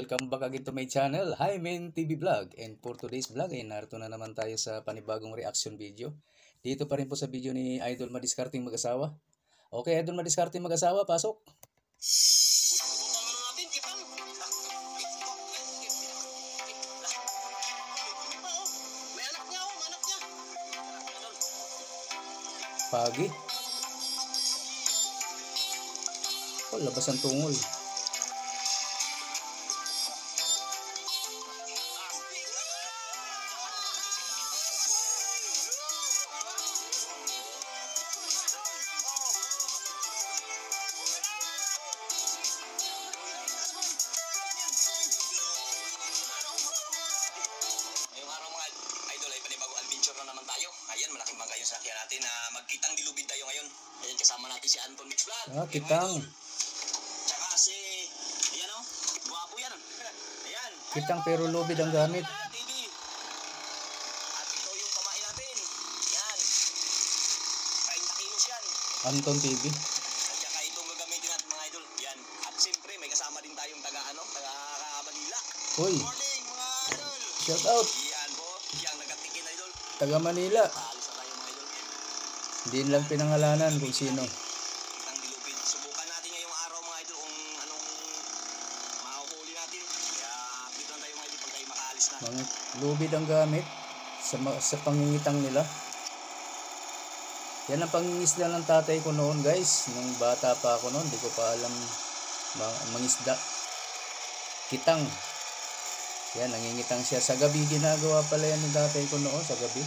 welcome back again to my channel, Hymen TV Vlog. And for today's vlog ay narito na naman tayo sa panibagong reaction video. Dito pa rin po sa video ni Idol Madiskarteng Mag-asawa. Okay, Idol Madiskarteng Mag-asawa, pasok! Pagi. Oh, labas ang tungol. Ayan, malaking bangka yung sakyan natin na magkitang dilubid tayo ngayon. Ayan, kasama natin si Anton Mix Vlog. Ah, kitang. Tsaka si, ayan o, guwapo yan. Ayan. Kitang pero lubid ang gamit. TV. At ito yung pamain natin. Ayan. 30 kilos yan. Anton TV. At tsaka itong gagamitin natin mga idol. Ayan. At siyempre, may kasama din tayong taga Manila. Uy. Good morning mga idol. Shout out. Ayan po, yung nagatikin idol. Taga Manila. Paalis na tayo mga idol. Hindi lang pinangalanan kung sino. Kitang dilupid. Subukan natin ngayong araw mga idol kung anong mahuhuli natin. Kaya update lang tayo mga idol pag tayo makaalis na. Mga lubid ang gamit sa pangingitang nila. Yan ang pangingisda ng tatay ko noon, guys. Nung bata pa ako noon, hindi ko pa alam mangisda. Kitang. Yan, nangingitang siya. Sa gabi, ginagawa pala yan ng tatay ko noon, sa gabi.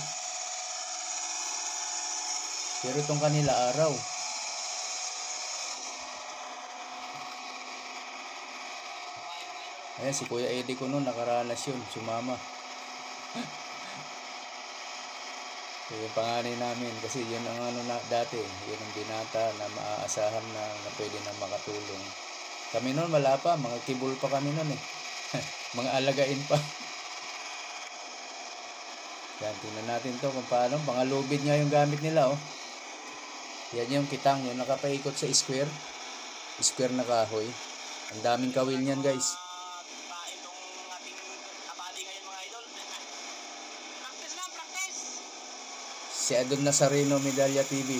Pero itong kanila araw. Ayan, si Kuya Eddie ko noon, nakaranas yun, sumama. So, yung panganay namin, kasi yun ang ano na dati, yun ang binata na maaasahan na pwede na makatulong. Kami noon, wala pa, mga kibul pa kami noon eh. Mga alagain pa. Yan, tingnan natin to kung paano. Mga lubid nga yung gamit nila, oh. Yan yung kitang, yung nakapaikot sa square. Square na kahoy. Ang daming kawil niyan, guys. Itong ating abadi ngayon mga idol. Practice lang, practice! Si Adon Nazareno Medalla TV.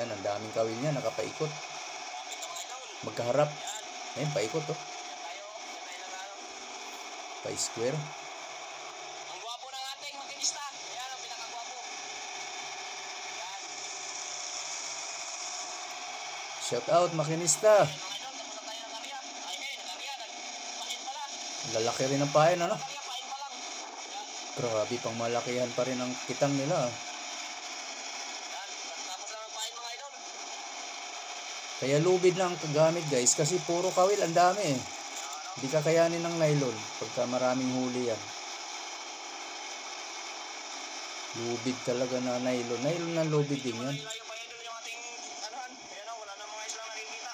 Yan, ang daming kawil niya, nakapaikot. Kapit na mga idol. Magkaharap. Yan. Ayun, paikot, oh. Yan tayo. Yan tayo lang araw. Pa-square. Ang gwapo ng ating makinista. Ayan ang pinakagwapo. Yan. Shout out, makinista. Mga idol, tapos na tayo ng karya. Ay, nakarya. Nagpahin pala. Lalaki rin ang pain, ano? Karya, pahin pa lang. Yan. Grabe, pang malakihan pa rin ang kitang nila, ah. Yan. Tapos lang ang pahin mga idol. Kaya lubid lang ang gamit, guys, kasi puro kawil, ang dami eh. Hindi kakayanin ng nylon pagka maraming huli yan. Lubid talaga na nylon. Nylon na lubid din yan. Layo pa idol yung ating anuhan. Ayan o, wala na mga islang nakikita.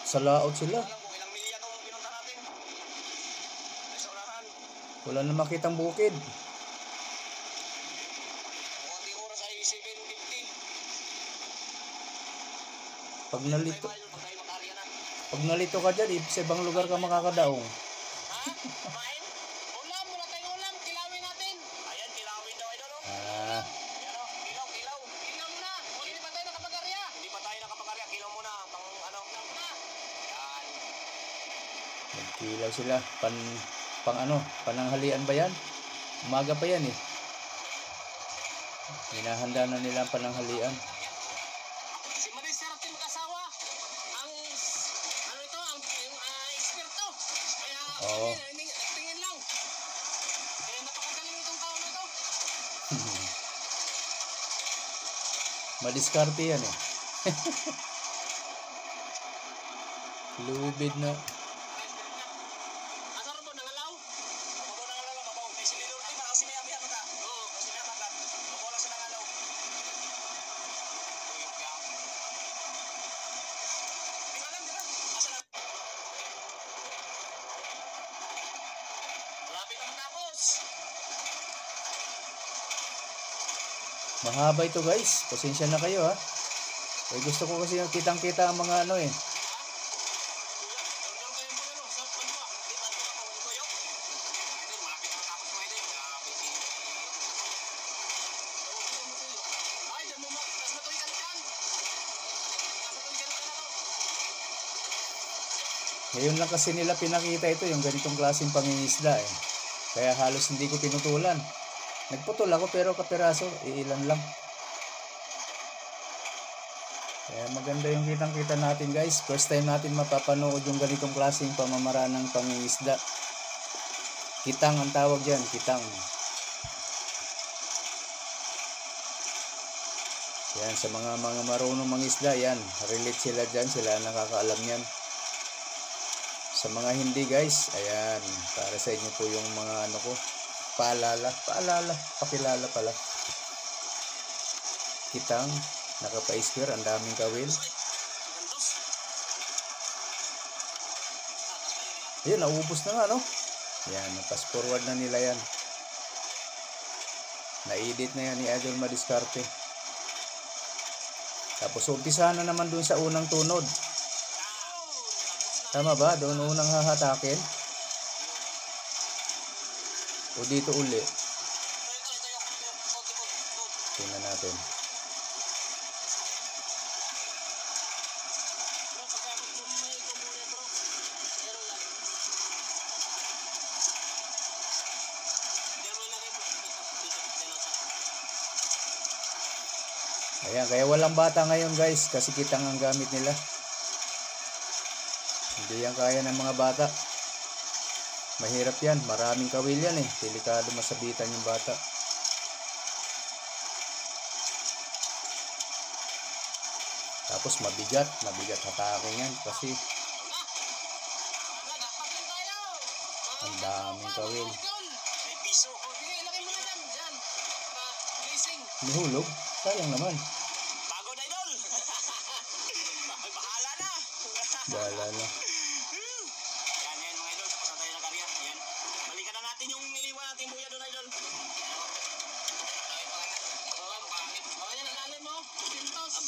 Sa laot sila. Alam kung ilang milya itong pinunta natin. Ay, sa unahan. Wala na makitang bukid. Kung ating oras ay 7:50. Pag nalito, Pag tayo makarya na. pag nalito ka dyan, sa ibang lugar ka makakadaong. Ha? Kumain? Ulam, wala tayong ulam. Kilawin natin. Ayan, kilawin daw idol. Ah, Ayan o, kilaw, kilaw. Kilaw muna. Hindi pa tayo nakapagarya. Hindi pa tayo nakapagarya. Kilaw muna. Pang ano. Kilaw muna. Ayan. nagkilaw sila. Pang ano, pananghalian ba yan? Umaga pa yan eh. Hinahanda na nila ang pananghalian. Si Marisa natin mag-asawa. Ang, ano ito, yung eksperto. Kaya, Oo. tingin lang. Kaya napakagaling itong tao na ito. Madiskarte yan eh. Lubid na. Asar mo, nangalaw? Mabaw nangalaw, mabaw. May silidor. Ay, baka sinayamihan mo ka. Oo, sinayamihan ka. Mabaw lang sa nangalaw. Tuyok ka. Di ba lang, di ba? Asa na? Malapit na matapos. Mahaba ito, guys. Pasensya na kayo, ha. Eh, gusto ko kasi yung kitang-kita ang mga ano eh. Ngayon lang kasi nila pinakita ito, yung ganitong klaseng pangingisda eh. Kaya halos hindi ko pinutulan. Nagputol ako pero kapiraso, ilan lang. Kaya maganda yung kitang-kita natin guys. First time natin mapapanood yung ganitong klaseng pamamaraan ng pangingisda. Kitang ang tawag dyan, kitang. Yan, sa mga marunong mangisda, yan. Relate sila dyan, sila nakakaalam yan. Sa mga hindi guys, ayan, para sa inyo po yung mga ano ko, pakilala pala. Kitang, nakapa-square, ang daming kawil. Ayan, naubos na nga, no? Yan, na-pass forward na nila yan. Na-edit na yan ni Idol Madiskarte. Tapos umpisahan na naman dun sa unang tunod. Tama ba? Doon unang hahatakin? O dito uli? Tingnan natin. Ayan, kaya walang bata ngayon guys kasi kitang ang gamit nila. Hindi yan kaya ng mga bata. Mahirap yan. Maraming kawil yan eh. Delikado masabitan yung bata. Tapos mabigat hatakin yan kasi ang daming kawil. Nihulog? Sayang naman. Pagod idol. Bahala na. Bahala na. Yan mga idol, tapos na tayo ng karya. Yan. Balikan na natin yung niliwan natin buya doon idol.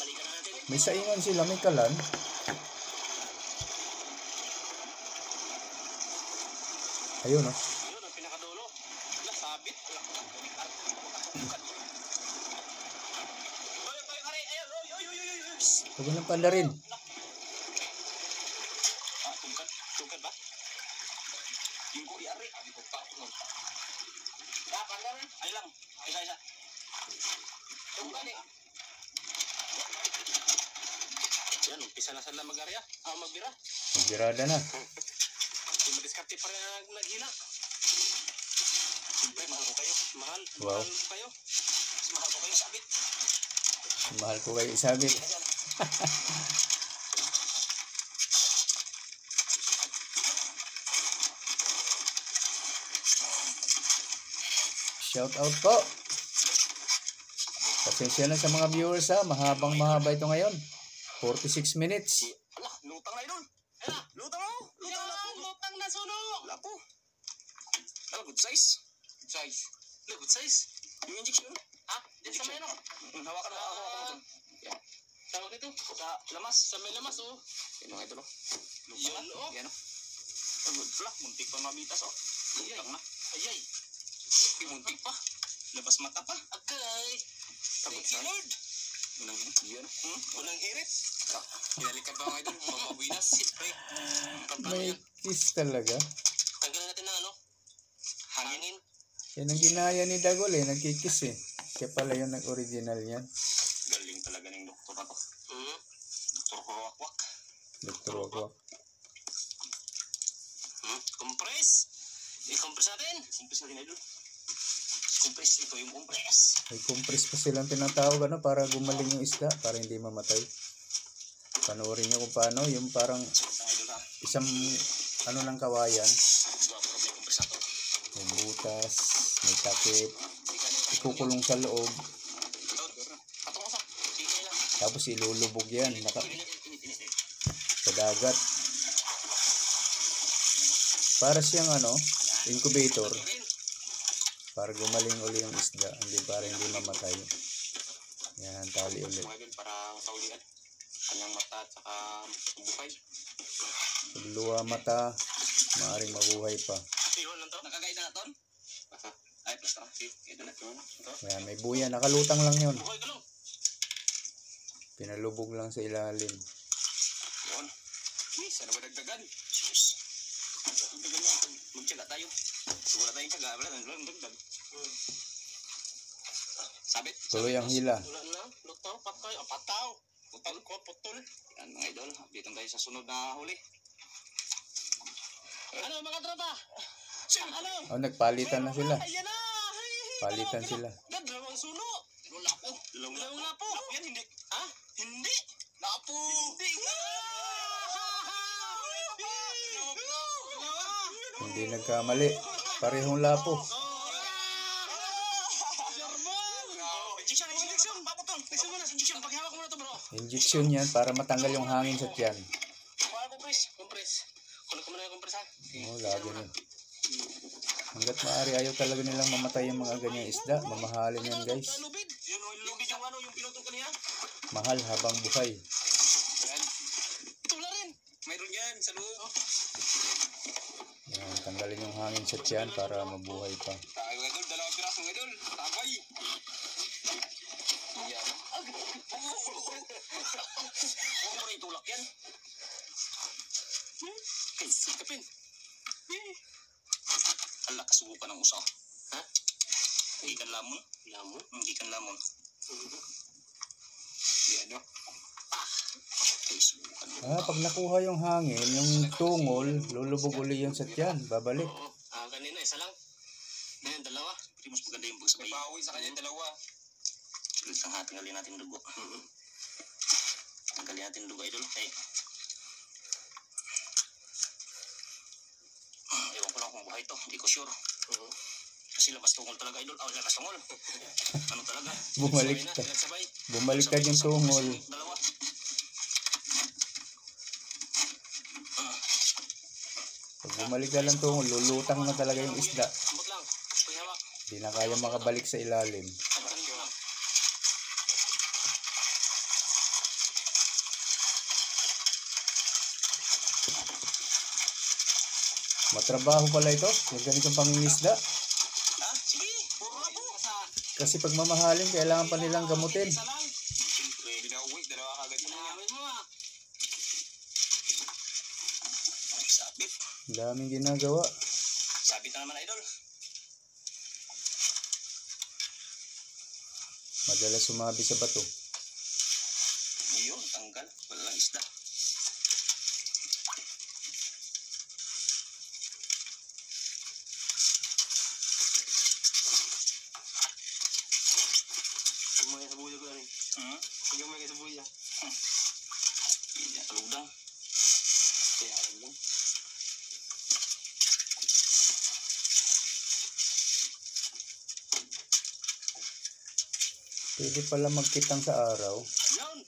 Balikan na natin. May saingan sila, may kalan. Ayun oh. Ayun, ang pinakadulo. Wala, sabit. Huwag ng pala rin. Tungkad ba? Yung ko iari. Dapat lang. Ay lang. Isa. Tungkad eh. Yan, umpisa na sila mag-arya. Magbira. Magbirada na. Yung madiskarte pa rin ang naghila. Siyempre, mahal ko kayo. Mahal. Wow. Mahal ko kayo. Mahal ko kayo sabit. Mahal ko kayo isabit. Shout out po. Pasensya na sa mga viewers ha. Mahaba ito ngayon. 46 minutes. Ala, lutang na idol. Ala, lutang mo. Lutang na suno. Lapo. Ala, good size. Good size. Ala, good size. Yung injection. Ha? Diyan sa may ano? Hawakan mo. Yan. Tawag ito. Sa lamas. Sa may lamas oh. Yan ang idol oh. Yan oh. Yan oh. Good pala. Muntik pa mamitas oh. Lutang na. Ayay. Muntik pa. Labas mata pa. Agay. Thank you Lord. Unang hirit. Hinalikan ba mga idol? Mamawinas. May kiss talaga. Tanggalan natin ng ano? Hanginin. Yan ang ginaya ni Dagol eh. Nagkikis eh. Siya pala yung nag-original yan. Galing talaga ng doktor na to. Doktor Kuwakwak. Dr. Wakwak. Compress. I-compress natin. Compress natin idol. Compress. Ito yung compress. May compress pa silang tinatawag ano, para gumaling yung isda. Para hindi mamatay. Panoorin nyo kung paano. Yung parang isang ano ng kawayan. May butas. May takip. Ikukulong sa loob. Tapos ilulubog yan. Sa dagat. Para siyang ano, incubator. Para gumaling uli yung isda. Hindi para hindi mamatay. Yan, tali ulit. Kanyang mata at saka buhay. Pag luwa mata, maaaring mabuhay pa. Iyon lang to. Nakagaid na naton. Ay, plus na. Ito na ito. Ayan, may buya. Nakalutang lang yun. Buhay ka lang. Pinalubog lang sa ilalim. Yun. Sana ba dagdagan? Sus. Dagdagan yan. Magtyaga tayo. Sigura tayong tyaga. Wala nang dagdag. Sabit. Tuloy ang hila. Wala na. Lutaw. Patay. Pataw. Putol ko. Putol. Yan mga idol. Update tayo sa sunod na huli. Ano mga tropa? Ano? Oh, nagpalitan na sila. Ayan na. Palitan sila. Dalawang suno. Lapo. Dalawang lapo. Lapo yan hindi. Ha? Hindi. Lapo. Hindi. Hindi nagkamali. Parehong lapo. Injection, injection. Paputol. Injection muna. Injection. Paghihawak mo na to bro. Injection yan para matanggal yung hangin sa tiyan. Para compress. Compress. Kunin ko muna yung compress ha. Oh, lagi na. Hanggat maaari ayaw talaga nilang mamatay yung mga ganyang isda. Mamahalin yan guys. Lubid. Yun lubid yung ano yung pinutol kanina. Mahal habang buhay. Yan. Ito wala rin. Mayroon yan sa loob. Yan, tanggalin yung hangin sa tiyan para mabuhay pa. Tayo idol. Dalawang piraso ng idol. Tabay. Yan. Huwag mo rin tulak yan. Ay, sikapin. Hala, kasubukan ng usa. Ha? Hindi kan lamon? Lamon? Hindi kan lamon. Yan o. Okay, subukan mo. Pag nakuha yung hangin, yung tungol, lulubog uli yun sa tiyan. Babalik. Oo. Kanina, isa lang. Ngayon, dalawa. Pero mas maganda yung pagsabay. Bawi sa kanya, dalawa. Tanggalin natin dugo. Tanggalin natin dugo, idol. Hey. Ewan ko lang kung buhay ito. Hindi ko sure. Kasi labas tungol talaga, idol. Labas tungol. Ano talaga? Bumaliktad. Bumaliktad yung tungol. Dalawa. Pag bumaliktad lang tungol, lulutang na talaga yung isda. Ambot lang. Paghihawak. Hindi na kaya makabalik sa ilalim. Matrabaho pala ito. Yung ganitong pangingisda. Ha? Sige. Puro na po. Kasi pag mamahalin, kailangan pa nilang gamutin. Isa lang. Siyempre. Binauwi. Dalawa kagad mo na. Mo sabit. Ang daming ginagawa. Sabit na naman, idol. Madalas sumabi sa bato. Yun, tanggal. Wala lang isda. Sumaya sa buya ko rin. Sumaya sa buya. Hindi, taludang. Kaya lang. Pwede pala magkitang sa araw. Yan!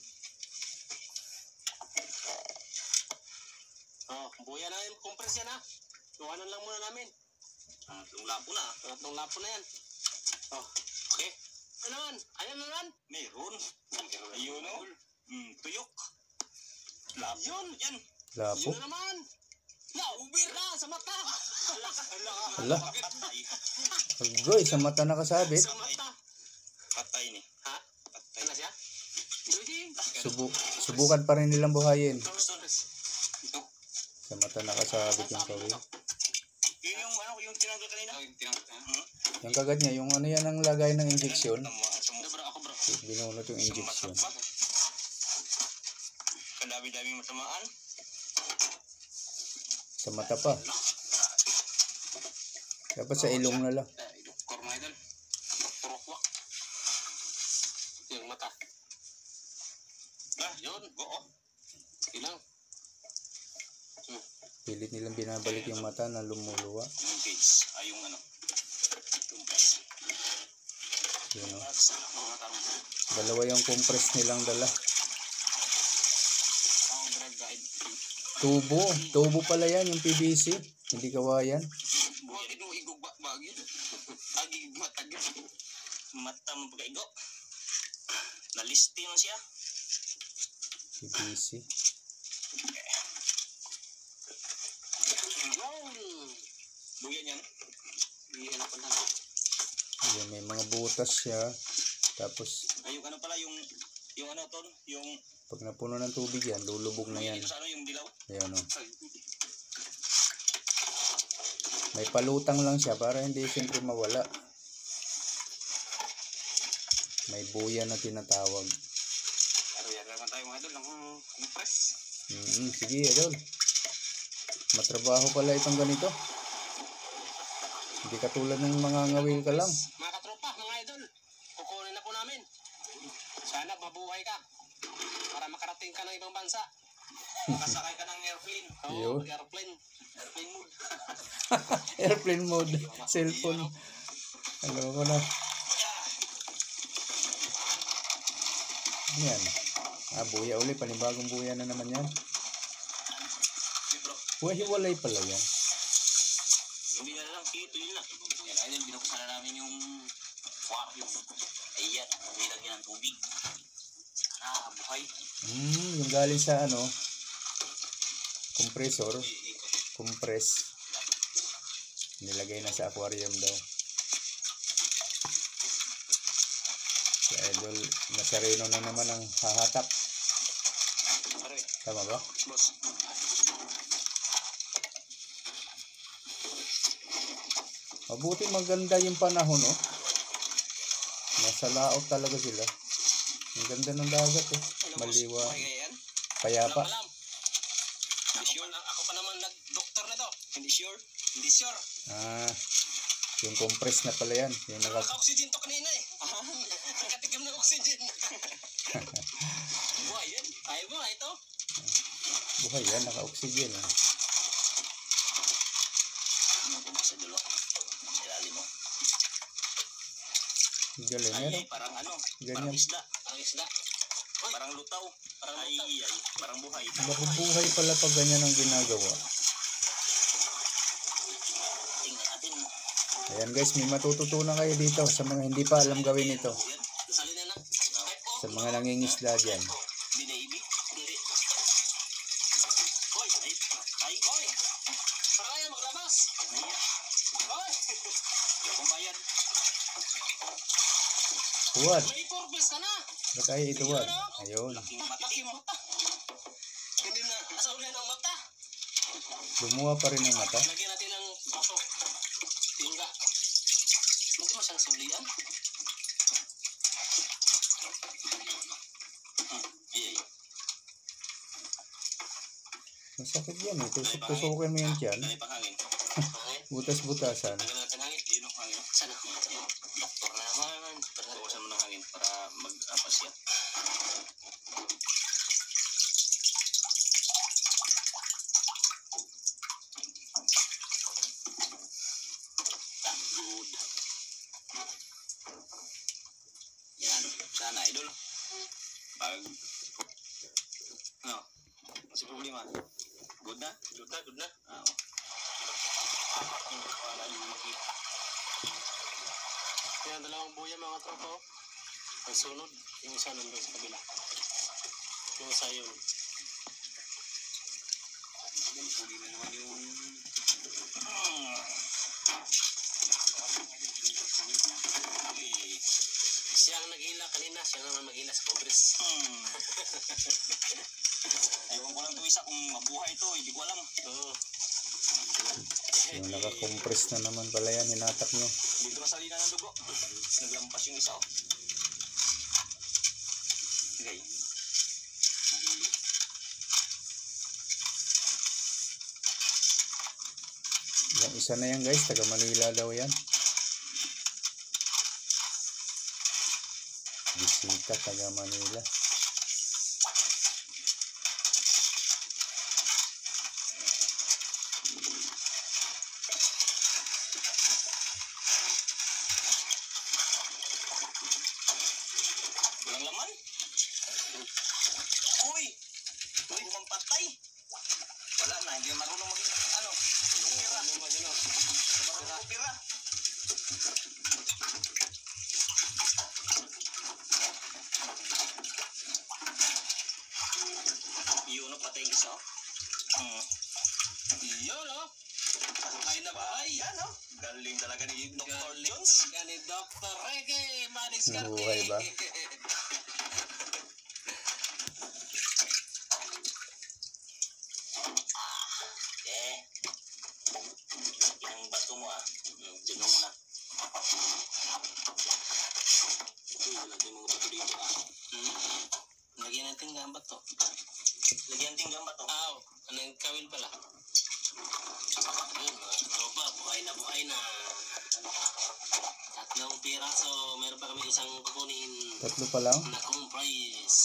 Buya na yung compress yan ha. Iwanan lang muna namin. Tatlong lapo na. Tatlong lapo na yan. Okay. Ano naman? Ayan na naman? Meron. Ayun o. Tuyok. Lapo. Yun. Yan. Lapo. Yun na naman. Ubir na sa mata. Hala. Agoy, sa mata nakasabit. Sa mata. Patay ni. Ha? Patay na siya? Subukan pa rin nilang buhayin. Ito. Sa mata nakasabit yung kawin. Yun yung ano, yung tinanggal kanina? Yung tinanggal kanina. Yung kagat niya, yung ano yan ang lagay ng injection. Ako bro. Binunot yung injection. Kadami-dami matamaan. Sa mata pa. Dapat sa ilong na lang. Korma idol. Turokwak. Yung mata. Yun. Oo. Ilang. Pilit nilang binabalik yung mata na lumuluwa. Yung cage. Yung ano. Yung cage. Yun o. Dalawa yung compress nilang dala. Tubo. Tubo pala yan yung PVC. Hindi kawayan. Bakit mo igugba bagay? Agi matag. Mata mo pagkaigo. Nalisti man siya. PVC. Buyan yan. Buyan ako lang. Ayan, may mga butas siya. Tapos, ay, yung ano pala, yung ano to, yung... pag napuno ng tubig yan, lulubog na yan. Sa ano, yung dilaw? Ayan o. May palutang lang siya para hindi siyempre mawala. May buya na tinatawag. Ayan naman tayo mga idol, ng compress. Sige idol. Matrabaho pala itong ganito. Hindi katulad ng mga ngawil ka lang. Mga katropa, mga idol, kukunin na po namin. Sana mabuhay ka para makarating ka ng ibang bansa. Makasakay ka ng airplane. Oo, airplane. Airplane mode. Airplane mode. Cellphone. Alam ko na. Yan. Buya uli. Panibagong buya na naman yan. Hiwalay pala yan. Hindi na lang. Ito yun na. Yan, ayun, binuksan na namin yung aquarium. Ayan, nilagyan ng tubig. Sana, buhay. Yung galing sa ano, compressor, compress, nilagay na sa aquarium daw. Si Idol Nazareno na naman ang hahatak. Tama ba? Boss. Mabuti maganda yung panahon, oh. Nasa laot talaga sila. Ang ganda ng dagat, eh. Maliwa. Payapa. Hindi sure. Ako pa naman nag-doktor na to. Hindi sure. Hindi sure. Yung compress na pala yan. Yung naka-oxygen to kanina eh. Nakatigam ng oxygen. Buhay yan. Ayaw mo, ito. Buhay yan, naka-oxygen. Sa dulo. Sa ilalim mo. Galing, ay, parang ano? Ganyan. Parang isda. Parang isda. Oy, parang lutaw. Parang lutaw. Ay, parang buhay. Mabubuhay pala pag ganyan ang ginagawa. Tingnan natin. Ayan guys, may matututunan kayo dito sa mga hindi pa alam gawin ito. Sa mga nangingisda dyan. Binaibig? Hindi. Hoy! Ay! Hoy! Para kaya maglabas! Hoy! Kung bayad. Tuwad. May purpose ka na! Ba't tayo ituwad? Ayun. Laking mata. Hindi na. Nasa uli ng mata. Lumuha pa rin ang mata. Lagyan natin ng baso. Tingga. Hindi mo siyang sulian. Masakit yan eh. Tusukin mo yan dyan. Butas-butasan. Sana. Doktor naman. Tukusan mo ng hangin para mag-apas yan. Good. Yan. Sana, idol. Pag... Ano? Masih problema. Good na? Good na? Oo. Hindi ko alam yung makita. Yan, dalawang buya mga tropa. Ang sunod, yung isa nandun sa kabila. Yung isa yun. Huli na naman yung... Siya ang nag-hila kanina, siya naman mag-hila sa Congress. Ewan ko lang ito isa kung mabuhay ito, hindi ko alam. Yung naka-compress na naman pala yan, hinatak nyo. Dito masalina ng dugo. Naglampas yung isa. Okay. Yung isa na yan guys, taga Manila daw yan. Bisita taga Manila. Walang laman? Uy! Uy, mampatay! Wala na, hindi marunong maging ano? Pira. Pira. natin isa. Yun, no? Ay na ba? Ay, yan, no? Galing talaga ni Dr. Jones. Galing ni Dr. Reggae. Manis Karte. Nabuhay ba? Yung bato mo, dyan mo na. Wala tayong mga bato dito, Lagyan natin ang bato. Lagyan natin ang bato. Ano yung kawil pala? Ayun, tropa, buhay na. Tatlong piraso, meron pa kami isang kukunin. Tatlo pa lang? Na comprise.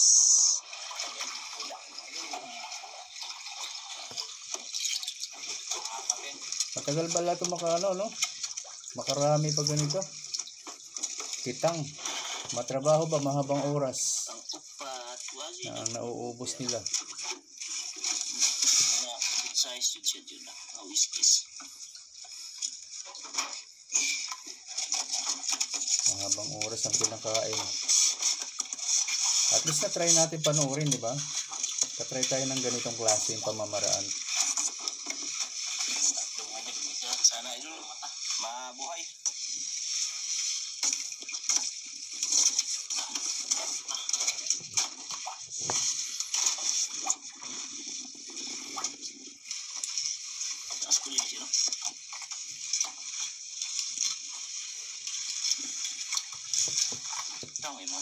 Matagal pala ito no? Makarami pag ganito. Kitang. Matrabaho ba mahabang oras? Ang upat, wagi. Na nauubos nila. Size yun na. Whiskies. Mahabang oras ang kinakain. At least na-try natin panoorin, di ba? Katry tayo ng ganitong klase yung pamamaraan. Sana ito mabuhay. Taas ko din siya, no? Tama mo.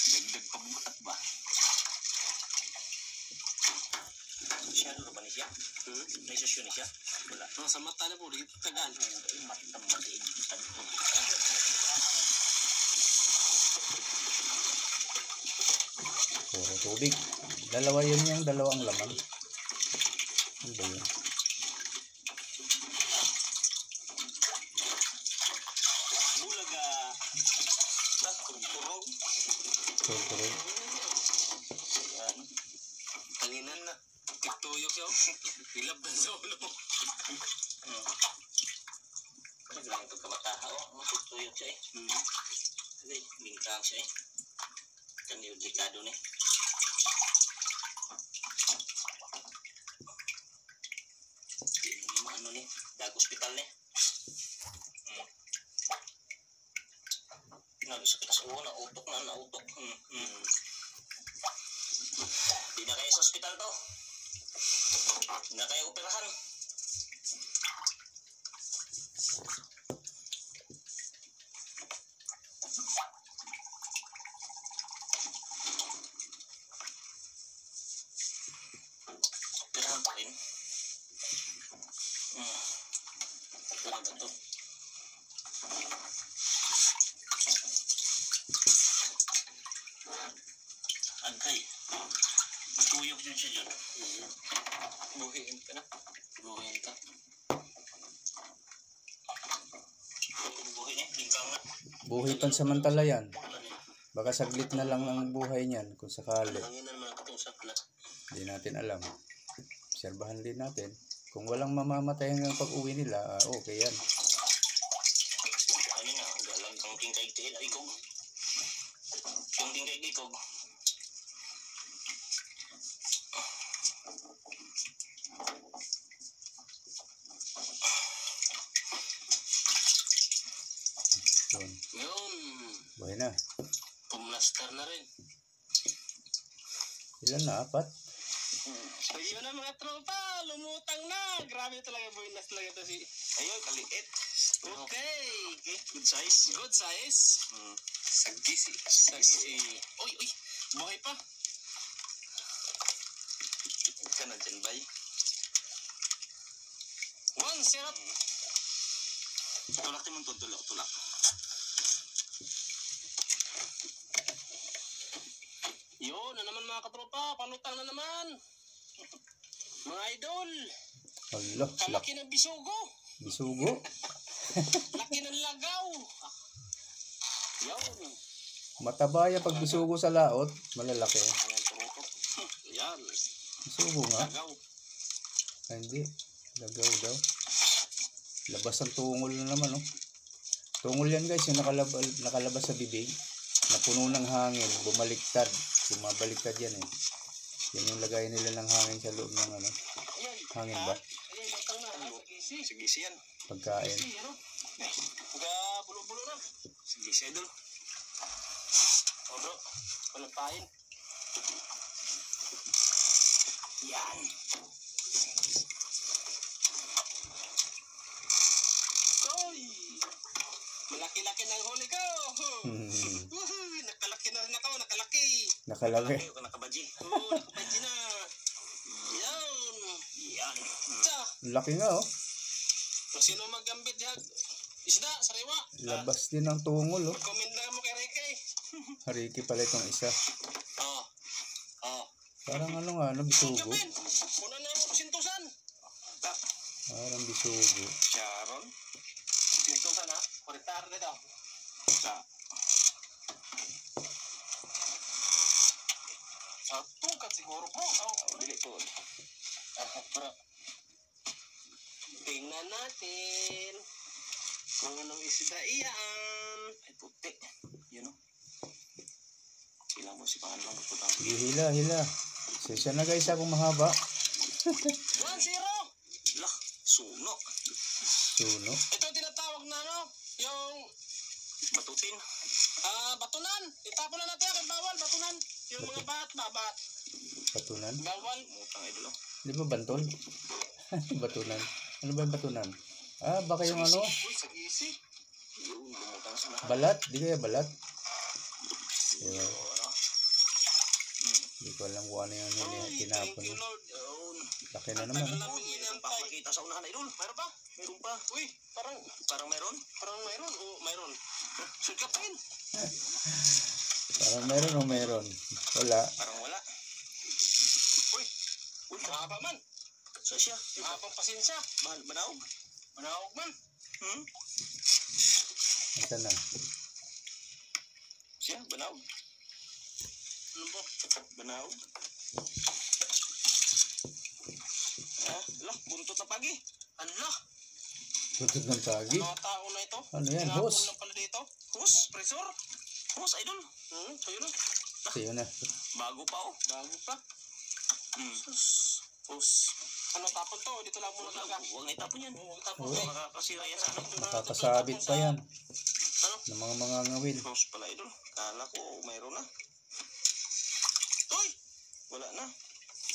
Dagdag pabukat ba? Siya, ano ba niya? May sasyon niya? Wala. Sa mata na po, dito tagaan. Puro tubig. Dalawa yun yung dalawang laman. Ano ba yun? Bulaga. Turog. Turog. Tanginan na. Tiktoyok yun. Hilab na sa ulo. Kasi lang ito kamataha. Tiktoyok siya Kasi lingkang siya Kani yung delikado na ano ni? Dag hospital ni. Nagisakit sa ulo. Nautok. Di na kayo sa hospital to. Di na kayo operahan. Operahan pa rin. Ano ba ito? Antay. Tuyok yun siya dyan. Buhiin ka na. Buhiin ka. Buhiin lingkang na. Buhay pansamantala yan. Baka saglit na lang ang buhay niyan kung sakali. Hangin na naman ang katusap na. Hindi natin alam. Obserbahan din natin. Kung walang mamamatay hanggang pag-uwi nila, okay yan. Ano na, galang kang tingkay tiin. Ay, kong. Kung tingkay ikog. Yun. Yun. Buhay na. Pumlastar na rin. Ilan na? 4? So yun na mga tropa, lumutang na. Grabe talaga buinas talaga ito si... Ayun, kaliit. Okay. Good size. Good size. Sagisi. Uy, buhay pa. Ika na dyan, bay. One syrup. Tulak din mong tulak. Yun na naman mga katropa, panutang na naman. Mga idol. Hala, Kalaki ng bisugo. bisugo. Laki ng lagaw. Yun. Mataba yan pag bisugo sa laot. Malalaki. Yan. Bisugo nga. Lagaw. Ay, hindi. Lagaw daw. Labas ang tungol na naman, oh. Tungol yan guys, yung nakalabas sa bibig. napuno ng hangin, bumaliktad. Bumabaliktad yan eh. Yan yung lagay nila ng hangin sa loob ng ano. Hangin ba? Sige siyan. Pagkain. Pagka bulo-bulo na. Sige siya idol. O bro, palapain. Yan. Oy! Malaki-laki ng huli ko. Nakalaki na rin ako, nakalaki. Nakalaki. Nakabaji. Oo, nakabaji na. Yan. Yan. Tsa. Laki nga oh. Sino magambit yan? Isda, sariwa. Labas din ng tungol oh. Comment lang mo kay Ricky. Ricky pala itong isa. Oo. Oo. Parang ano nga, ano, bisugo. Una na mo sintusan. Parang bisugo. Sharon. Sintusan ha? Kuritar na daw. Sa. Tungkat siguro po. Dili po. Bro. Tingnan natin kung anong isda iyan. Ay puti. Yun o. Sila mo si pangalan ng putang. Sige, hila. Sesya na guys akong mahaba. 1-0. Lah, suno. Suno. Ito tinatawag na ano, yung batutin. Batunan. Itapon na natin ang bawal, batunan. Yung mga babat. Batunan? Bawal. Mutang idol. Di ba bantol? Batunan. Ano ba yung batunan? Baka yung ano? Uy, sagisi. Yung lumutang sa lahat. Balat? Di kaya balat? Yeah. Hindi ko alam kung ano yung tinapon. Thank you, Lord. Laki na naman. Papakita sa unahan, idol. Meron pa? Meron pa. Uy, parang meron? Parang meron. O, meron. Sugapin. Parang meron o meron? Wala. Parang wala. Uy, mahaba man. So siya, mahabang pasensya. Manaog. Manaog man. Ito na. Siya, banaog. Ano po? Banaog. Lah, buntot na pagi. Ano? Buntot ng pagi? Mga tao na ito. Ano yan? Tinapon Hose? lang pala dito. Hose? Compressor? Hose, idol. Ayun o. Sa'yo na. Bago pa oh. Bago pa. Hose. Ano tapon to? Dito lang muna talaga. Huwag na itapon yan. Huwag itapon. Makakasira yan sa ano. Makakasabit pa yan. Ano? Ng mga ngawil. Hose pala idol. Kala ko mayroon na. Uy! Wala na.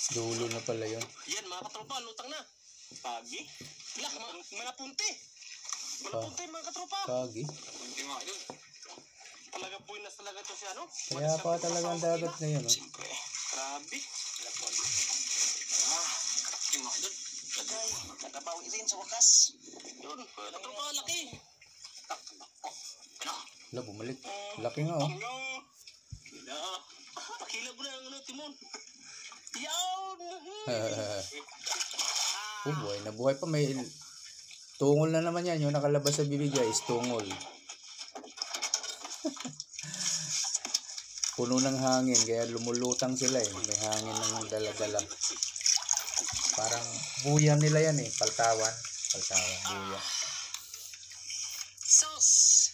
Dulo na pala yun. Yan mga katropa, lutang na. Pagi? Lah, malapunti. Malapunti mga katropa. Pagi? Malapunti mga idol. Talaga buinas talaga to siya, no? Kaya pa talaga ang dagat na yun, no? Siyempre. Grabe. Yung mga idol. Lagay. Nakabawi din sa wakas. Yun. Katropa, laki. Wala, bumalik. Laki nga, oh. Pakila mo na ang ano, Timon. Yawn! Oh, buhay na buhay pa. May tungol na naman yan. Yung nakalabas sa bibig guys, tungol. Puno ng hangin, kaya lumulutang sila eh. May hangin ng dala-dala. Parang buya nila yan eh. Paltawan, buya. Sauce!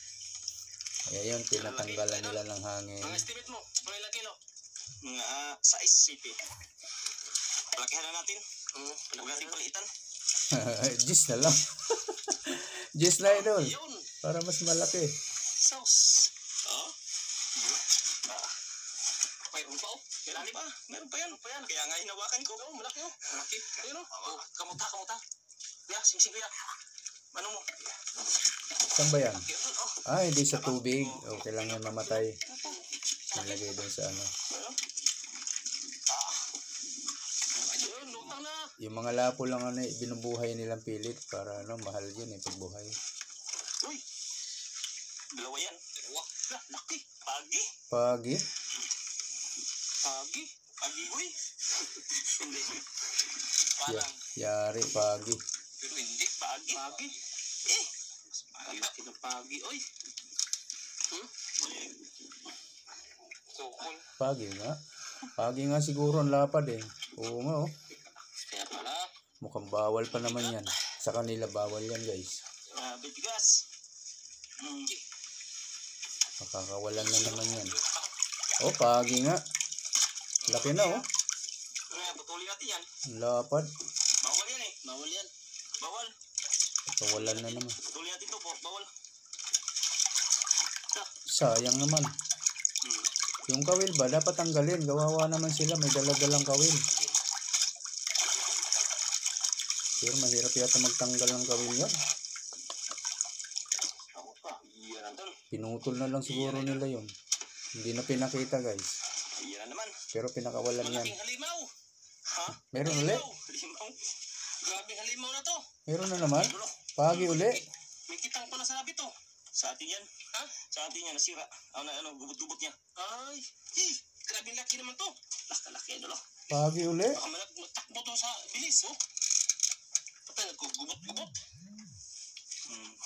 Kaya yun, tinatanggalan nila ng hangin. Ang estimate mo, mga ilang kilo? Mga 6 CP. Palakihan na natin. Huwag natin palitan. Gis na lang. Gis na idol. Yun. Para mas malaki. Sauce. Mayroon pa oh. Meron pa. Meron pa yan. Kaya nga hinawakan ko. Oo, malaki oh. Malaki. Ayun oh. Kamuta. Kuya, sing-sing kuya. Ano mo? Saan ba yan? Hindi sa tubig. Okay lang yan mamatay. Nilagay doon sa ano. Yung mga lapo lang ano, binubuhay nilang pilit para ano, mahal yun eh, pagbuhay. Uy! Dalawa yan. Laki. Pagi. Pagi? Uy! Hindi. Parang. Yari, pagi. Pero hindi. Pagi. Laki ng pagi. Uy! Sukol. Pagi nga. Pagi nga siguro ang lapad eh. Oo nga oh. Kaya pala. Mukhang bawal pa naman yan. Sa kanila bawal yan guys. Bitigas. Makakawalan na naman yan. Oh, pagi nga. Laki na oh. Putulin natin yan. Ang lapad. Bawal yan eh. Bawal yan. Bawal. Kawalan na naman. Putulin natin to. Bawal. Sayang naman. Yung kawil ba, dapat tanggalin. Gawawa naman sila. May daladalang kawil. Pero mahirap yata magtanggal ng kawil yan. Pinutol na lang siguro nila yun. Hindi na pinakita guys. Ayan na naman. Pero pinakawalan yan. Malaking halimaw. Ha? Meron ulit? Halimaw. Grabe halimaw na to. Meron na naman. Pagi uli. May kitang pa na sa labi to. Sa atin yan. Ha? Sa atin yan. Nasira. Gubot-gubot niya. Ay. Grabe laki naman to. Laki dulo. Pagi uli. Baka matakbo to sa bilis. Oh. Patay nagkugubot-gubot.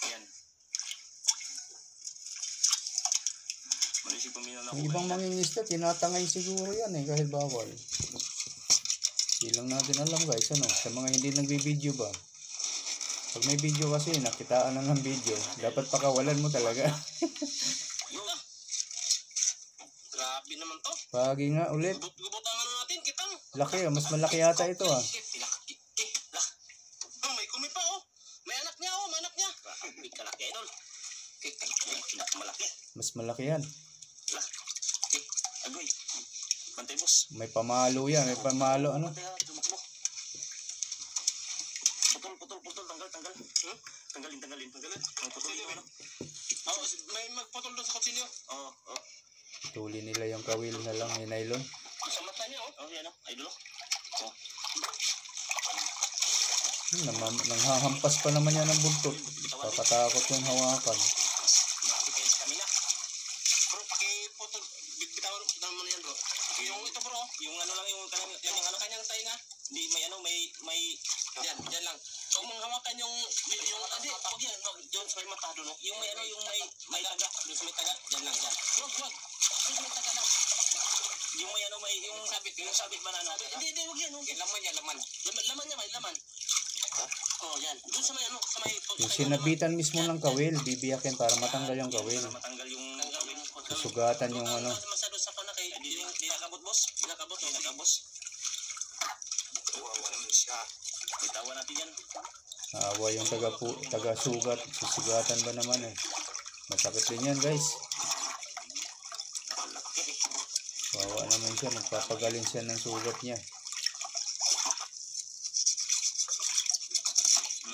Yan. Yung ibang mangingisda, tinatangay siguro yan eh, kahit bawal. Hindi lang natin alam guys, ano, sa mga hindi nagbibideo ba. Pag may video kasi, nakitaan na ng video, dapat pakawalan mo talaga. Grabe naman to. Pagi nga ulit. Gubot ang ano natin, kitang. Laki oh, mas malaki yata ito ah. May kumi pa oh. May anak niya oh, may anak niya. May kalaki idol. Malaki. Mas malaki yan. Agoy. Bantay boss. May pamalo yan, may pamalo ano. Putol, tanggal. Tanggalin. Ang putol yun, ano? Oo, may magputol doon sa kutsilyo. Oo. Tuli nila yung kawil na lang, may nylon. Sa mata niya, oh. Yan, oh. Idol, oh. Nanghahampas pa naman yan ng buntot. Kakatakot yung hawakan. Nakikipens kami na. Bro, pakiputol. Bitawan mo na yan, bro. Yung ito, bro. Yung ano lang, yung kanyang tainga. Hindi, may Diyan lang. So, kung hawakan yung hindi, wag yan, doon sa may mata doon. Yung may may taga, doon sa may taga, diyan lang, diyan. Wag. Doon sa may taga lang. Yung sabit ba na ano? Hindi, wag yan. Laman niya. Laman niya, may laman. Oh, yan. Doon sa may yung sinabitan mismo ng kawil, bibiyakin para matanggal yung kawil. Matanggal yung kawil. Sugatan yung ano. Masyado sa pana kay di nakabot, boss. Nakabot. Wawa naman siya. Bitawan natin yan. Awa yung taga-sugat. Susugatan ba naman eh. Masakit din yan guys. Wawa naman siya. Magpapagaling siya ng sugat niya.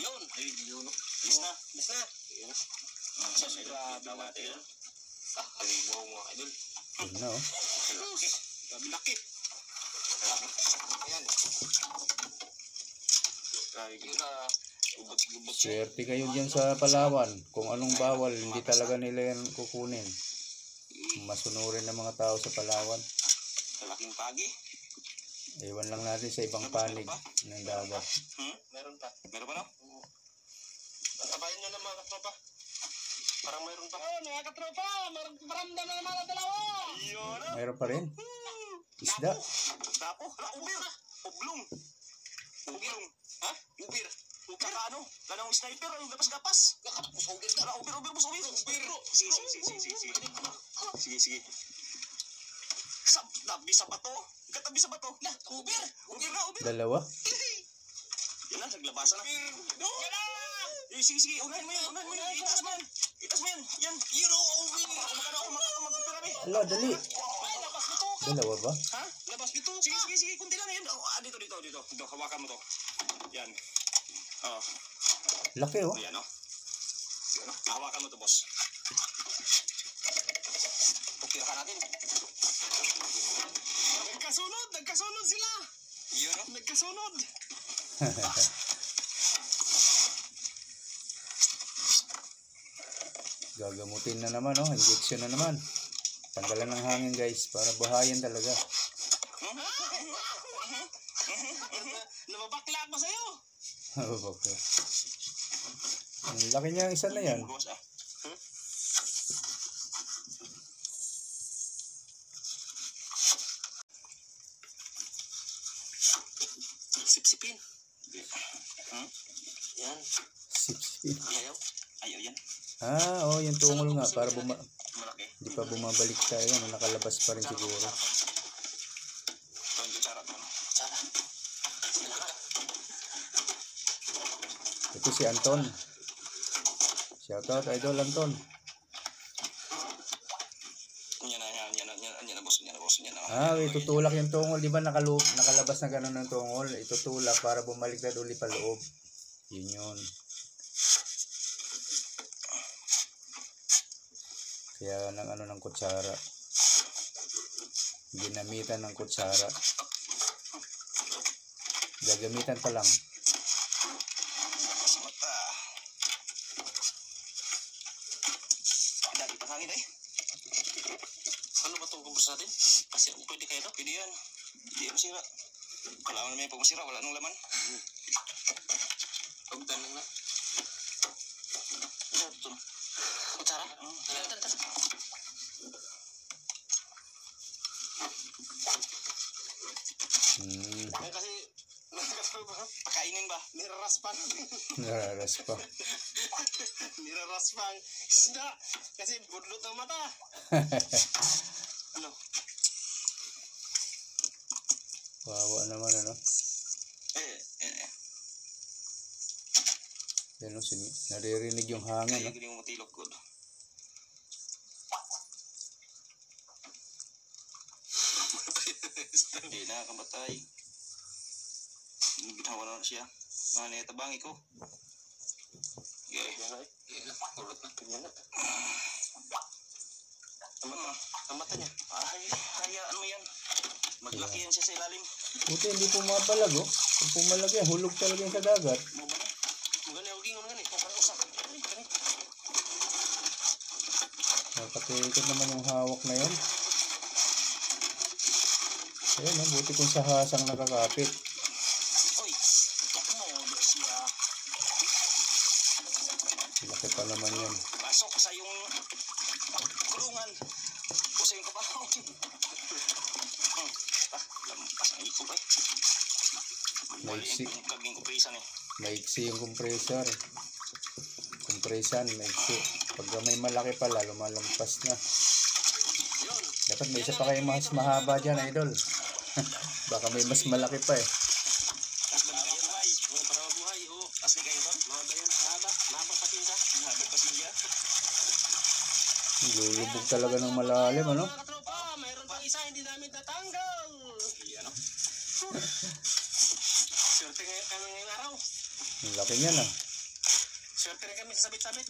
Yun. Bis na. Grabe natin. Halimaw mga idol. Yun na oh. Grabe laki. Ayan. Swerte kayo dyan sa Palawan. Kung anong bawal, hindi talaga nila yan kukunin. Masunurin ng mga tao sa Palawan. Malaking pagi. Ewan lang natin sa ibang panig ng dagat. Meron pa no? Tabayan nyo na mga katropa. Parang mayroon pa. Oh, mga katropa! Maramdam na mga dalawa! Yun na! Mayroon pa rin. Isda. Tapo. Ubir. Ublong. Ha? Ubir. Ano? Ganang sniper. Yung gapas-gapas. Ubir. Ubir. Sige. Tabi sa bato. Katabi sa bato. Ubir. Dalawa. Yan na, naglabasan na. Yan na! Sige. Unahin mo yan. Itas mo yan. Yan. Hero, ubir. Magpapirami. Ala, dali. Dalawa ba? Ha? Labas dito. Sige. Kunti lang yan. Dito. Hawakan mo to. Yan. Oh. Laki oh. Yan oh. Hawakan mo to, boss. Okay ka natin. Nagkasunod sila. Yun oh. Nagkasunod. Gagamutin na naman oh. Injection na naman. Tanggalan ng hangin guys. Para buhayin talaga. Nababakla ako sa'yo. Okay. Ang laki niya isa na yan. Sipsipin. Yan. Sipsipin. Ayaw yan. Oh, yung tungol nga. Para Malaki. Hindi pa bumabalik tayo, nakalabas pa rin siguro. Ito si Anton. Shoutout Idol Anton. Itutulak yung tungol, di ba nakalabas na gano'n ng tungol, itutulak para bumaliktad uli pa loob. Yun. Kaya ng kutsara. Ginamitan ng kutsara. Gagamitan pa lang. Ano ba itong kumpos natin? Kasi pwede kayo ito? Pwede yan. Hindi masira. Kailangan naman yung pagmasira. Wala nang laman. Pagdan lang na. Ano ito? Kutsara? Kasi pakainin ba? Niraraspan. Nararaspa. Niraraspan. Isda. Kasi budlot ng mata. Ano? Wawa naman ano. Yan o, naririnig yung hangin. Kaya galing mo matilog ko. Hindi na, kamatay. Ginawa na siya. Mga netabangi ko. Okay. Ulat na. Ganyan na. Ang mata niya. Hayaan mo yan. Maglaki yan siya sa ilalim. Buti hindi pumapalag oh. Kung pumalag yan, hulog talaga yung sa dagat. Magani, huging mo gani. Parang usak. Nakatikot naman yung hawak na yun. Ayun oh, buti kung sa hasang nakakapit. Oy, modo siya. Laki pa naman yun. Pasok sa yung kulungan. O sa yung kapahaw. Lampas ang ikog eh. Maiksi. Kaging kuprisan eh. Maiksi yung compressor. Compressan, maiksi. Pag may malaki pala, lumalampas na. Dapat may isa pa kayo mas mahaba dyan, Idol. Baka may mas malaki pa eh. Lulubog talaga ng malalim, ano? Mayroon pang isa hindi namin tatanggal. Swerte kami ngayong araw. Ang laki niyan ah. Swerte rin kami sa sabit-sabit.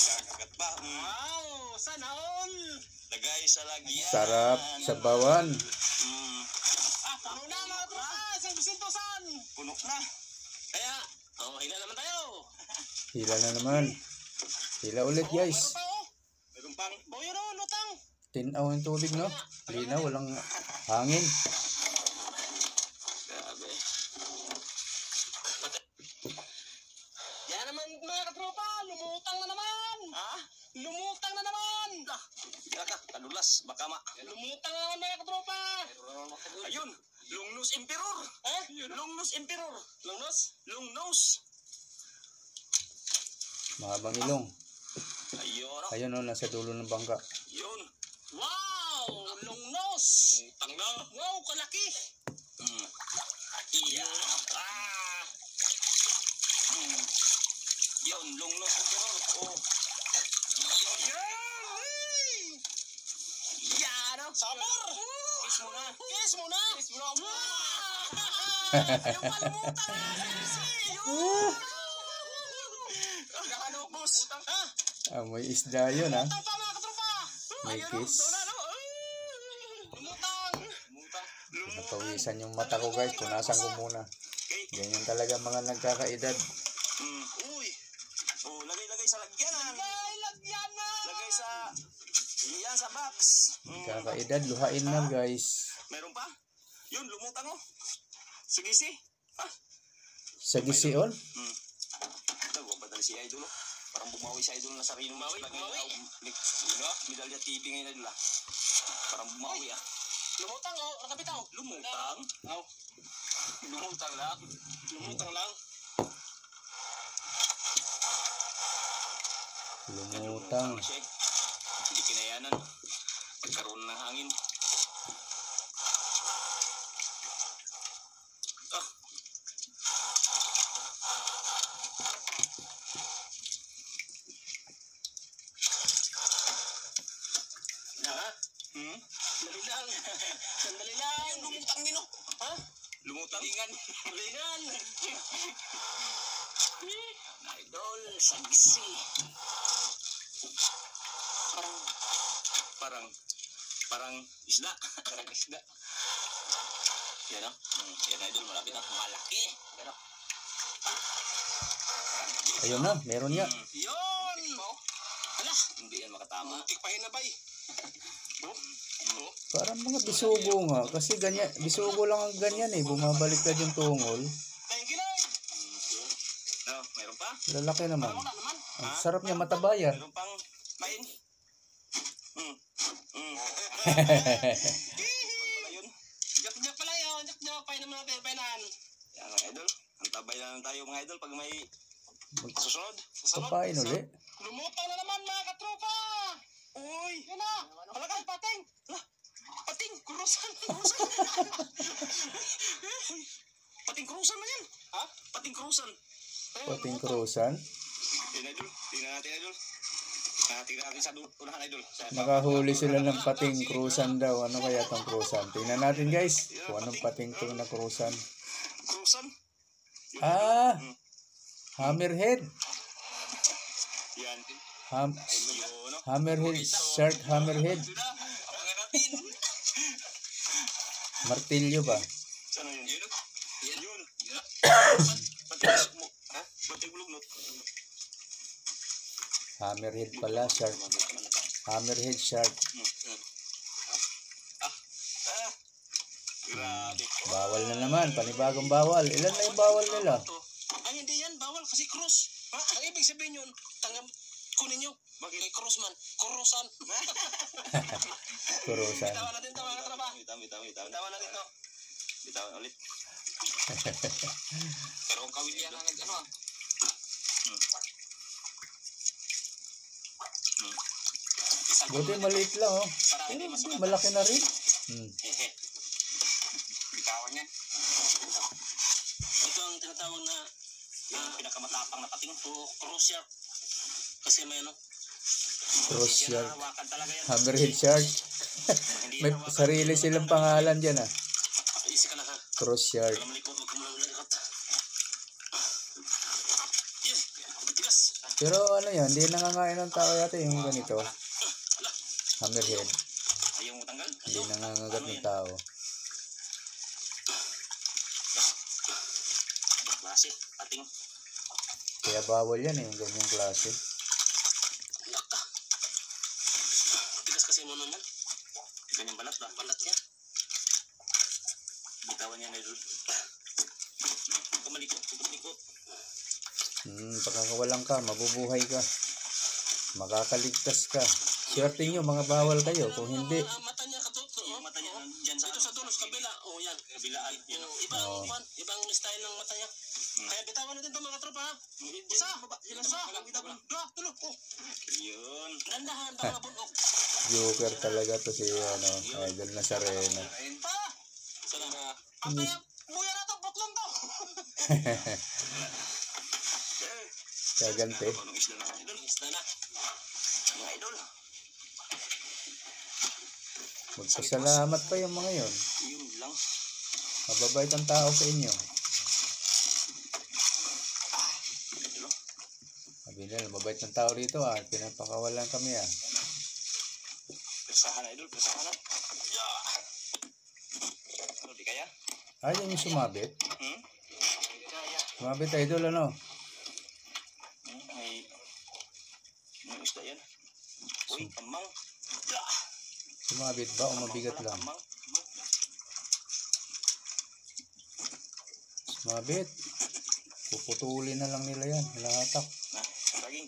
Kakagat ba? Wow! Sana all! Lagay sa lagyan. Sarap sa bawan. Puno na mga tropa! Isang bisintosan! Puno na. Kaya, hila naman tayo. Hila na naman. Hila ulit guys. Meron pang boyo no, lutang. Tinaw yung tubig no. Linaw, walang hangin. Grabe. Yan naman mga katropa, lumutang na naman. Ha? Lumutang na naman. Tira ka, kadulas, bakama. Lumutang na naman mga katropa. Ayun, Longnose Emperor. Longnose Emperor. Longnose. Mahabang ilong. Ayun. Ayun o, nasa dulo ng bangka. Yun. Wow! Longnose. Lumutang na. Wow, kalaki. Iya. Yun, Longnose Emperor. Oh. Yan. Sabor. Kiss mo na. Kiss mo na. Yung malumutan na. Kakanukos. May isda yun ha. Lumutang pa mga katropa. May kiss. Lumutang. Napawisan yung mata ko guys. Punasan ko muna. Ganyan talaga mga nagkakaedad. Uy. Oh, lagay sa lagyanan. Lagay sa yan sa box. Nagkakaedad, luhain na guys. Meron pa? Yun, lumutang oh. Sugisi. Sa gisiol? Huwag ba dali si Idol oh. Parang bumawi si Idol na sarili mo. Bumawi? Medalya TV ngayon nila. Parang bumawi ah. Lumutang oh, nakapitaw. Lumutang? Lumutang lang. Lumutang. Siya, eh. Hindi kinayanan. Pagkaroon ng hangin. Ah. Ha? Sandali lang. Sandali lang. Yung lumutang nino. Ha? Lumutang? Lingan. Lingan. Idol, sagsi. Parang isda. Parang isda. Yan o. Yan idol, malapit na. Malaki. Yan o. Ayun na, meron niya. Yun! Hala, hindi yan makatama. Tikpahin na ba eh? Parang mga bisugo nga. Kasi ganyan, bisugo lang ang ganyan eh. Bumabaliktad yung tungol. Thank you, Lord! No, meron pa? Lalaki naman. Wala naman. Ang sarap niya, mataba yan. Meron pang pain. Yun. Jak pala yun. Jak. Pain naman natin. Painan. Yan mga idol. Ang tabay na lang tayo mga idol pag may susunod. Papain ulit. Lumutang na naman mga katropa. Uy. Yan na. Halagang pating. Pating. Kurusan. Uy. Pating kurusan na yan. Ha? Pating kurusan. Pating krusan. Yan idol. Tingnan natin idol. Tingnan natin sa unahan idol. Nakahuli sila ng pating krusan daw. Ano kaya itong krusan? Tingnan natin guys. Kung anong pating itong na krusan. Kurusan? Ah! Hammerhead. Yan. Hammerhead. Shark hammerhead. Abangan natin. Martilyo ba? Saan yun? Yun. Bating bulugnot. Hammerhead pala. Shark. Hammerhead shark. Grabe. Bawal na naman. Panibagong bawal. Ilan na yung bawal nila? Ay, hindi yan. Bawal kasi cross. Ha? Ang ibig sabihin yun, kunin nyo. Bakit? Kay cross man. Kurusan. Kurusan. Bitawan natin ito mga katraba. Bitawan natin ito. Bitawan ulit. Pero ang kawil yan ang nag-ano. Buti maliit lang oh. Para hindi masugat. Malaki na rin. Bitawan yan. Ito ang tinatawag na yung pinakamatapang na pating to cross shark. Kasi may ano. Cross shark. Hawakan talaga yan. Hammerhead shark. May sarili silang pangalan dyan ah. Easy ka na ha. Cross shark. Wala malikot. Huwag ka malikot. Yes. Matigas. Pero ano yan, hindi nangangain ng tao yata yung ganito. Hammerhead. Ayaw mo tanggal? Hindi nangangagat ng tao. Klase. Pating. Kaya bawal yan eh, yung ganyang klase. Laka. Tigas kasi mo naman. Ganyang balat ba? Balat niya. Bitawan niya na idol. Kumalikot. Pagkakawalan ka, mabubuhay ka. Makakaligtas ka. Swerte nyo, mga bawal kayo. Kung hindi, Mata niya katuto. Mata niya dyan sa ito sa dulos, kabila. Oh, yan. Kabilaan. Ibang style ng mata niya. Kaya bitawan natin ito mga tropa ha. Isa. Bitawan. Tulog. Yun. Dandahan. Baka mabunok. joker talaga to si ano, Idol Nazareno. Sana na. Patay. Buya na ito. Butlong to. Gagante. Isda na. Mga idol. Magpasalamat pa yung mga yon. Yun lang. Mababait ang tao sa inyo. Sabi nila, mababait ng tao rito ah. Pinapakawalan kami ah. Persahan idol. Persahan na. Di kaya? Ayun yung sumabit. Sumabit idol ano. May isda yan. Uy, amang. Sumabit ba o mabigat lang? Sumabit. Puputulin na lang nila yan. Lahatak. Traging.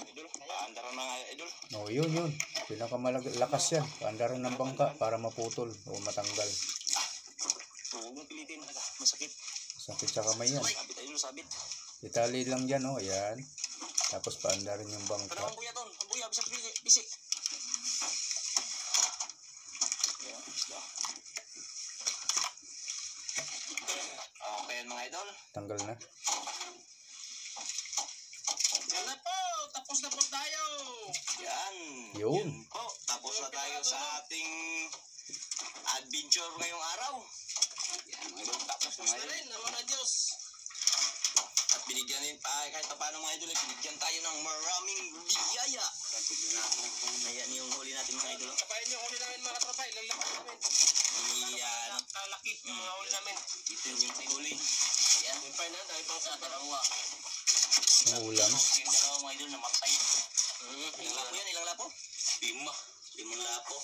Idol, paandaran mga idol. O yun. Pinakamalakas yan. Paandaran ng bangka para maputol o matanggal. Huwag mong pilitin. Masakit. Sakit sa kamay yan. Sabit idol, sabit. Itali lang yan o. Ayan. Tapos paanda rin yung bangka. Pero ang buya ton, ang buya, bisik. Okay mga idol. Tanggal na. Yan na po, tapos na po tayo. Yan. Yun. Po, tapos na tayo sa ating adventure ngayong araw. Yan, idol, tapos na rin, naman na Diyos. At binigyan din pa, kahit pa paano mga idol, binigyan tayo ng maraming biyaya. Ayan yung huli natin mga idol. Kapain yung huli namin mga tropa, ilalapay namin. Yan. Kalaki yung mga huli namin. Ito yung huli. Ayan. Yung pa na, dahil pang sa dalawa. Ang ulam. Yung dalawa mga idol namatay. Ilang lapo yan? Ilang lapo? 5 lapo.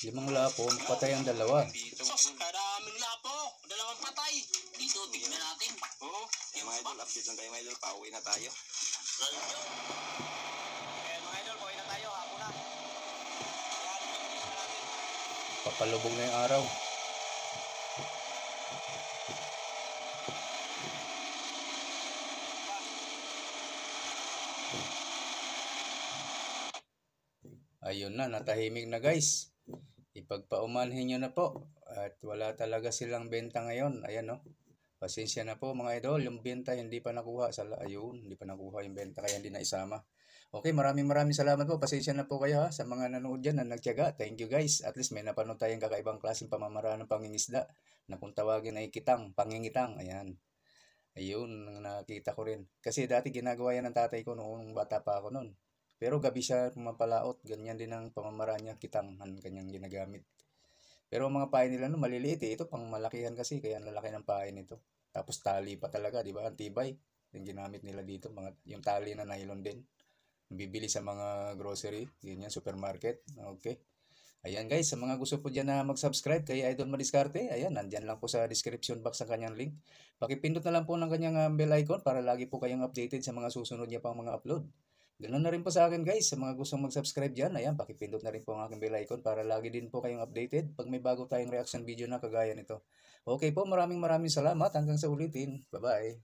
5 lapo, patay ang dalawa. Sos, karaming lapo. 2 patay. Dito, tignan natin. Oo. Yung mga idol, update lang tayo mga idol. Pauwi na tayo. Okay, mga idol, pauwi na tayo. Hapon na. Papalubog na yung araw. Ayun na, natahimik na guys. Ipagpaumanhin nyo na po. At wala talaga silang benta ngayon. Ayan no. Pasensya na po mga idol. Yung benta hindi pa nakuha. Ayun, hindi pa nakuha yung benta kaya hindi na isama. Okay, maraming salamat po. Pasensya na po kayo ha, sa mga nanood dyan na nagtiyaga. Thank you guys. At least may napanood tayong kakaibang klaseng pamamaraan ng pangingisda na kung tawagin ay kitang, pangingitang. Ayan. Ayun, nakita ko rin. Kasi dati ginagawa yan ng tatay ko noong bata pa ako noon. Pero gabi siya pumapalaot. Ganyan din ang pamamaraan niya, kitang ang kanyang ginagamit. Pero ang mga pain nila no, maliliit eh. Ito pang malakihan kasi, kaya lalaki ng pain ito. Tapos tali pa talaga, di ba? Ang tibay. Yung ginamit nila dito, yung tali na nylon din. Bibili sa mga grocery, ganyan, supermarket. Okay. Ayan guys, sa mga gusto po dyan na mag-subscribe kay Idol Madiskarte, ayan, nandyan lang po sa description box ang kanyang link. Pakipindot na lang po ng kanyang bell icon para lagi po kayong updated sa mga susunod niya pang mga upload. Ganoon na rin po sa akin guys, sa mga gustong mag-subscribe dyan, ayan, pakipindot na rin po ang aking bell icon para lagi din po kayong updated pag may bago tayong reaction video na kagaya nito. Okay po, maraming salamat, hanggang sa ulitin. Bye-bye.